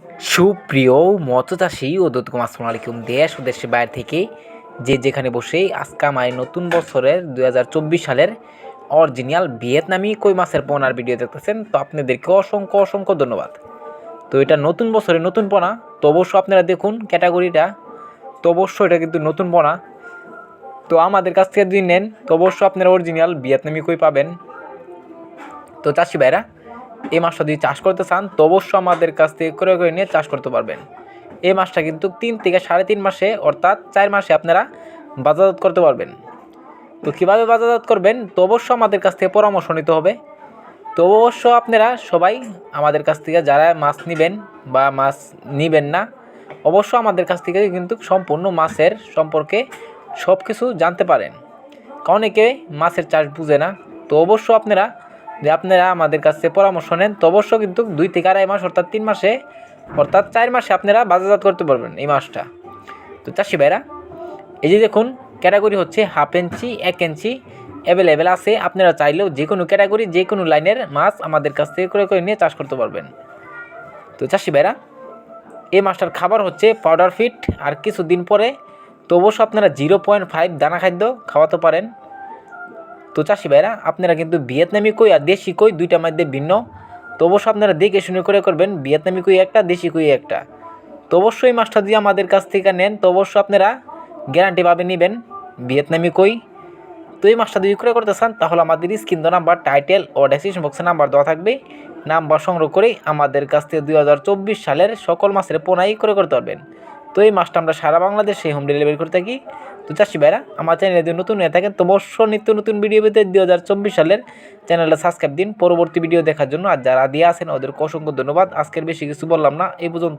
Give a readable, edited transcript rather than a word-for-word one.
সুপ্রিয় মৎস্যচাষী ও দর্শক আসসালামু আলাইকুম। দেশ ও দেশের বাইরে থেকে যে যেখানে বসে আজকে আমার নতুন বছরের 2024 সালের অরিজিনাল ভিয়েতনামি কই মাছের পোনার ভিডিও দেখতেছেন, তো আপনাদেরকে অসংখ্য অসংখ্য ধন্যবাদ। তো এটা নতুন বছরের নতুন পোনা, তো অবশ্যই আপনারা দেখুন ক্যাটাগরিটা, তো অবশ্যই এটা কিন্তু নতুন পোনা। তো আমাদের কাছ থেকে যদি নেন তো অবশ্যই আপনারা অরিজিনাল ভিয়েতনামি কই পাবেন। তো চাষি ভাইরা এই মাছটা যদি চাষ করতে চান তো অবশ্যই আমাদের কাছ থেকে করে নিয়ে চাষ করতে পারবেন। এই মাছটা কিন্তু 3 থেকে 3.5 মাসে অর্থাৎ 4 মাসে আপনারা বাজারজাত করতে পারবেন। তো কীভাবে বাজারজাত করবেন তো অবশ্যই আমাদের কাছ থেকে পরামর্শ নিতে হবে। তো অবশ্য আপনারা সবাই আমাদের কাছ থেকে যারা মাছ নেবেন বা মাছ নেবেন না, অবশ্য আমাদের কাছ থেকে কিন্তু সম্পূর্ণ মাছের সম্পর্কে সব কিছু জানতে পারেন। অনেকে মাছের চাষ বুঝে না, তো অবশ্য আপনারা আমাদের কাছ থেকে পরামর্শ নেন তো অবশ্য কিন্তু 2 থেকে 2.5 মাস অর্থাৎ 3 মাসে অর্থাৎ 4 মাসে আপনারা বাজারজাত করতে পারবেন এই মাছটা। তো চাষি ভাইরা এই যে দেখুন ক্যাটাগরি হচ্ছে 1/2 ইঞ্চি 1 ইঞ্চি অ্যাভেলেবেল আছে। আপনারা চাইলেও যে কোনো ক্যাটাগরি যে কোনো লাইনের মাছ আমাদের কাছ থেকে করে নিয়ে চাষ করতে পারবেন। তো চাষি ভাইরা এই মাছটার খাবার হচ্ছে পাউডার ফিড, আর কিছুদিন পরে তো অবশ্য আপনারা 0.5 দানা খাদ্য খাওয়াতে পারেন। তো চাষি ভাইরা আপনারা কিন্তু ভিয়েতনামি কই আর দেশি কই দুইটার মধ্যে ভিন্ন, তো অবশ্যই আপনারা দেখে শুনে করে করবেন। ভিয়েতনামি কই একটা, দেশি কই একটা। তো অবশ্যই মাছটা যদি আমাদের কাছ থেকে নেন তো অবশ্যই আপনারা গ্যারান্টি পাবে নেবেন ভিয়েতনামি কই। তো এই মাছটা যদি করে করতে চান তাহলে আমাদের স্ক্রিন নাম্বার, টাইটেল ও ডেসক্রিপশন বক্সে নাম্বার দেওয়া থাকবে। নাম্বার সংগ্রহ করে আমাদের কাছ থেকে 2024 সালের সকল মাছের পোনাই করে করতে পারবেন। তো এই মাছটা আমরা সারা বাংলাদেশে হোম ডেলিভারি করে থাকি। তো চাষি ভাইরা আমার চ্যানেলে যদি নতুন হয়ে থাকেন তো অবশ্যই নিত্য নতুন ভিডিও পেতে 2024 সালের চ্যানেলটা সাবস্ক্রাইব দিন পরবর্তী ভিডিও দেখার জন্য। আর যারা দিয়ে আসেন ওদেরকে অসংখ্য ধন্যবাদ। আজকের বেশি কিছু বললাম না, এই পর্যন্ত।